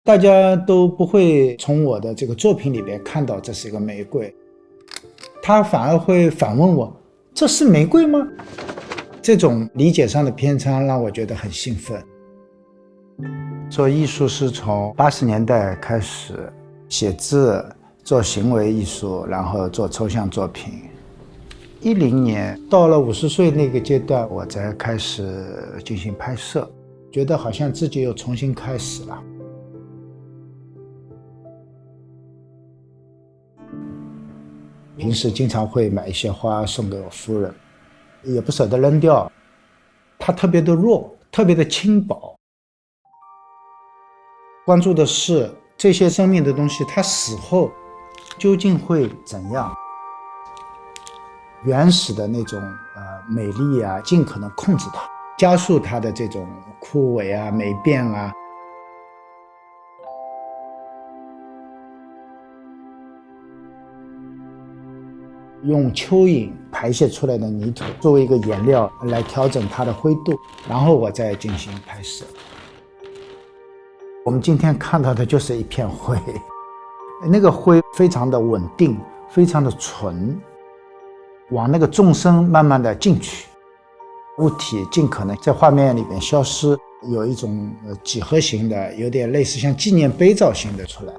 大家都不会从我的这个作品里边看到这是一个玫瑰，他反而会反问我，这是玫瑰吗？这种理解上的偏差让我觉得很兴奋。做艺术是从80年代开始写字，做行为艺术，然后做抽象作品。10年到了50岁那个阶段，我才开始进行拍摄，觉得好像自己又重新开始了。平时经常会买一些花送给我夫人，也不舍得扔掉。它特别的弱，特别的轻薄。关注的是这些生命的东西，它死后究竟会怎样？原始的那种美丽啊，尽可能控制它，加速它的这种枯萎啊、霉变啊。用蚯蚓排泄出来的泥土作为一个颜料来调整它的灰度，然后我再进行拍摄。我们今天看到的就是一片灰，那个灰非常的稳定，非常的纯，往那个纵深慢慢的进去，物体尽可能在画面里面消失，有一种几何形的，有点类似像纪念碑造型的出来。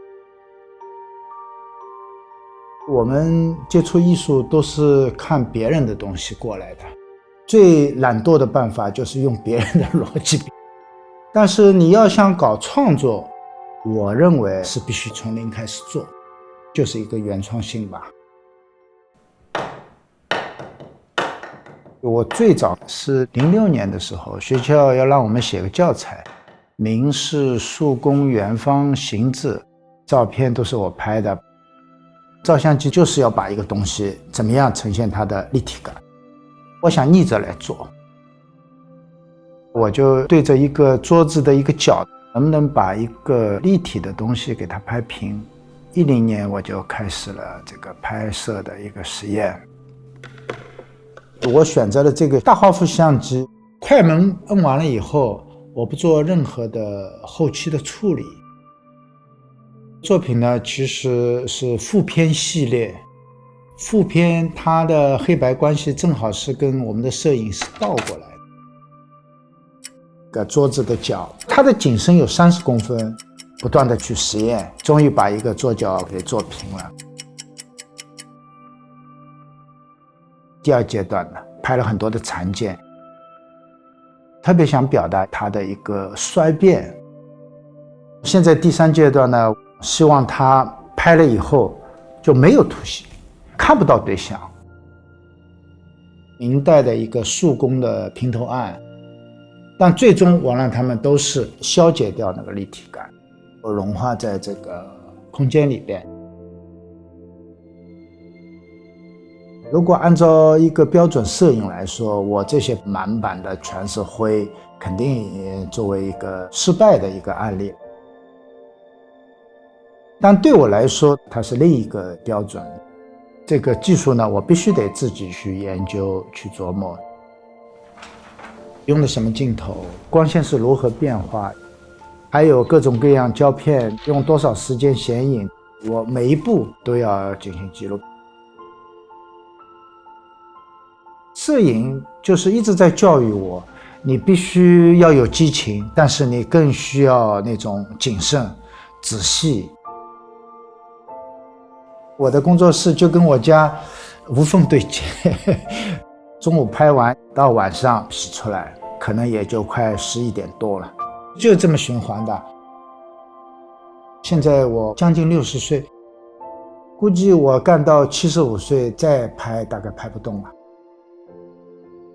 我们接触艺术都是看别人的东西过来的，最懒惰的办法就是用别人的逻辑。但是你要想搞创作，我认为是必须从零开始做，就是一个原创性吧。我最早是06年的时候，学校要让我们写个教材，明式树工圆方形制，照片都是我拍的。照相机就是要把一个东西怎么样呈现它的立体感，我想逆着来做。我就对着一个桌子的一个角，能不能把一个立体的东西给它拍平。10年我就开始了这个拍摄的一个实验。我选择了这个大画幅相机，快门摁完了以后，我不做任何的后期的处理。作品呢，其实是负片系列。负片它的黑白关系正好是跟我们的摄影是倒过来的。个桌子的角，它的景深有30公分，不断的去实验，终于把一个桌角给做平了。第二阶段呢，拍了很多的残件，特别想表达它的一个衰变。现在第3阶段呢，希望它拍了以后就没有图形，看不到对象。明代的一个树工的平头案，但最终我让他们都是消解掉那个立体感，融化在这个空间里边。如果按照一个标准摄影来说，我这些满版的全是灰，肯定作为一个失败的一个案例。但对我来说，它是另一个标准。这个技术呢，我必须得自己去研究、去琢磨。用的什么镜头，光线是如何变化，还有各种各样胶片用多少时间显影，我每一步都要进行记录。摄影就是一直在教育我，你必须要有激情，但是你更需要那种谨慎、仔细。我的工作室就跟我家无缝对接，中午拍完到晚上洗出来，可能也就快11点多了，就这么循环的。现在我将近60岁，估计我干到75岁再拍大概拍不动了。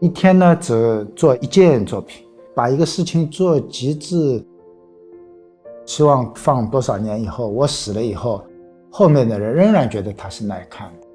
一天呢只做1件作品，把一个事情做极致，希望放多少年以后，我死了以后，后面的人仍然觉得它是耐看的。